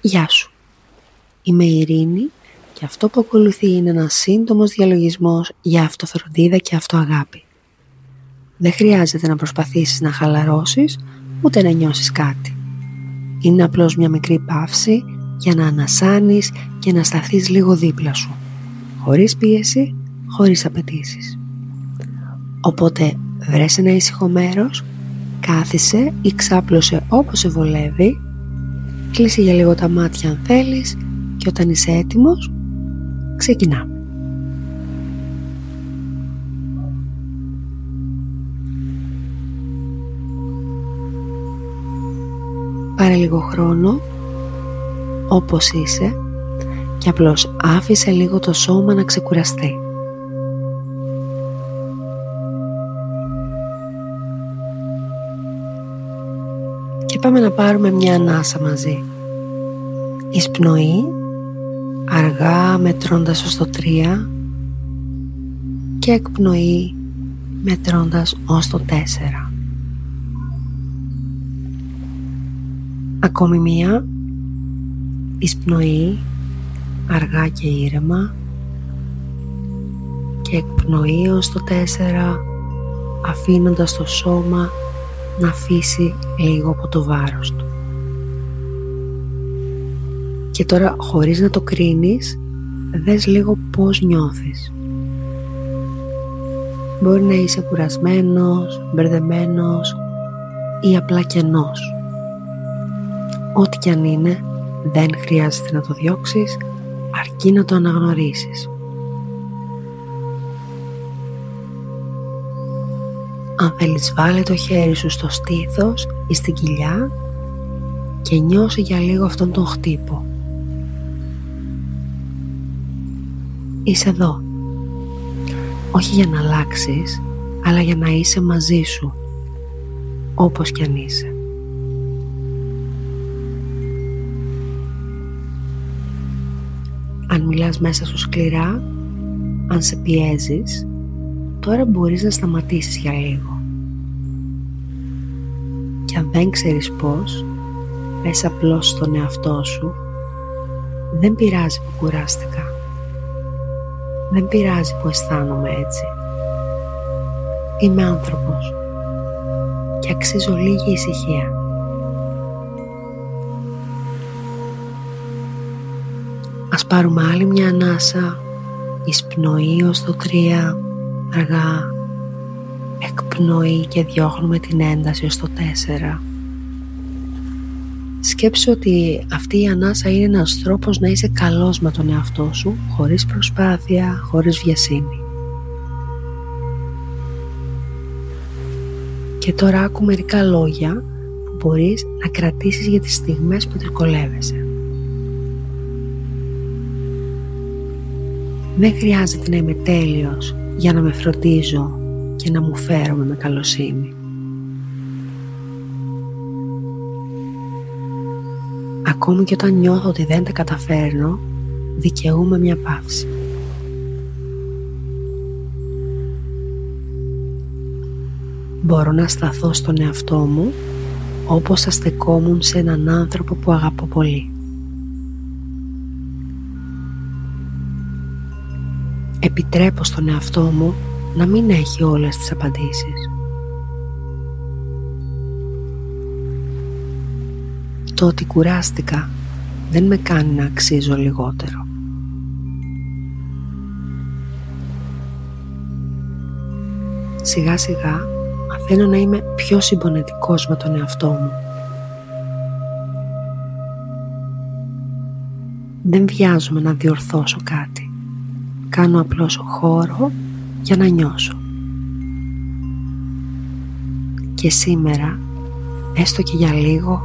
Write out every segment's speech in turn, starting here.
Γεια σου, είμαι η Ειρήνη και αυτό που ακολουθεί είναι ένας σύντομος διαλογισμός για αυτοφροντίδα και αυτοαγάπη. Δεν χρειάζεται να προσπαθήσεις να χαλαρώσεις ούτε να νιώσεις κάτι. Είναι απλώς μια μικρή παύση για να ανασάνεις και να σταθείς λίγο δίπλα σου, χωρίς πίεση, χωρίς απαιτήσεις. Οπότε βρες ένα ήσυχο μέρος, κάθισε ή ξάπλωσε όπως σε βολεύει, κλείσε για λίγο τα μάτια αν θέλεις και όταν είσαι έτοιμος, ξεκινάμε. Πάρε λίγο χρόνο όπως είσαι και απλώς άφησε λίγο το σώμα να ξεκουραστεί. Και πάμε να πάρουμε μια ανάσα μαζί. Εισπνοή, αργά μετρώντας ως το 3 και εκπνοή μετρώντας ως το 4. Ακόμη μία, εισπνοή, αργά και ήρεμα και εκπνοή ως το 4, αφήνοντας το σώμα να αφήσει λίγο από το βάρος του. Και τώρα, χωρίς να το κρίνεις, δες λίγο πώς νιώθεις. Μπορεί να είσαι κουρασμένος, μπερδεμένος ή απλά κενός. Ό,τι κι αν είναι, δεν χρειάζεται να το διώξεις, αρκεί να το αναγνωρίσεις. Αν θέλεις, βάλε το χέρι σου στο στήθος ή στην κοιλιά και νιώσε για λίγο αυτόν τον χτύπο. Είσαι εδώ, όχι για να αλλάξεις, αλλά για να είσαι μαζί σου, όπως κι αν είσαι. Αν μιλάς μέσα σου σκληρά, αν σε πιέζεις, τώρα μπορείς να σταματήσεις για λίγο. Και αν δεν ξέρεις πώς, πες απλώς στον εαυτό σου: δεν πειράζει που κουράστηκα. Δεν πειράζει που αισθάνομαι έτσι. Είμαι άνθρωπος και αξίζω λίγη ησυχία. Ας πάρουμε άλλη μια ανάσα, εισπνοή ως το 3, αργά, εκπνοή και διώχνουμε την ένταση ως το 4. Σκέψου ότι αυτή η ανάσα είναι ένας τρόπος να είσαι καλός με τον εαυτό σου, χωρίς προσπάθεια, χωρίς βιασύνη. Και τώρα άκου μερικά λόγια που μπορείς να κρατήσεις για τις στιγμές που δυσκολεύεσαι. Δεν χρειάζεται να είμαι τέλειος για να με φροντίζω και να μου φέρομαι με καλοσύνη. Ακόμη και όταν νιώθω ότι δεν τα καταφέρνω, δικαιούμαι μια παύση. Μπορώ να σταθώ στον εαυτό μου όπως θα στεκόμουν σε έναν άνθρωπο που αγαπώ πολύ. Επιτρέπω στον εαυτό μου να μην έχει όλες τις απαντήσεις. Το ότι κουράστηκα δεν με κάνει να αξίζω λιγότερο. Σιγά σιγά μαθαίνω να είμαι πιο συμπονετικός με τον εαυτό μου. Δεν βιάζομαι να διορθώσω κάτι. Κάνω απλώς χώρο για να νιώσω. Και σήμερα, έστω και για λίγο,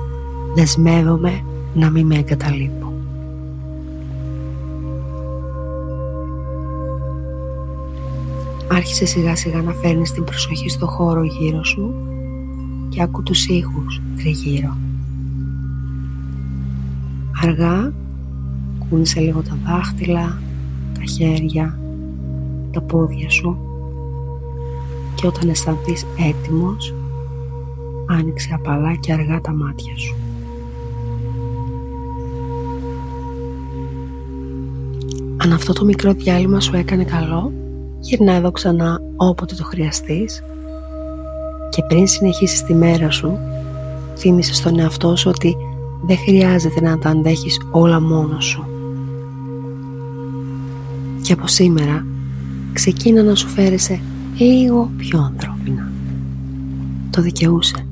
δεσμεύομαι να μην με εγκαταλείπω. Άρχισε σιγά σιγά να φέρνεις την προσοχή στο χώρο γύρω σου και άκου τους ήχους τριγύρω. Αργά κούνησε λίγο τα δάχτυλα, τα χέρια, τα πόδια σου και όταν αισθανθείς έτοιμος, άνοιξε απαλά και αργά τα μάτια σου. Αν αυτό το μικρό διάλειμμα σου έκανε καλό, γυρνά εδώ ξανά όποτε το χρειαστείς. Και πριν συνεχίσεις τη μέρα σου, θύμισε στον εαυτό σου ότι δεν χρειάζεται να τα αντέχεις όλα μόνος σου. Και από σήμερα ξεκίνα να σου φέρεσαι λίγο πιο ανθρώπινα. Το δικαιούσε.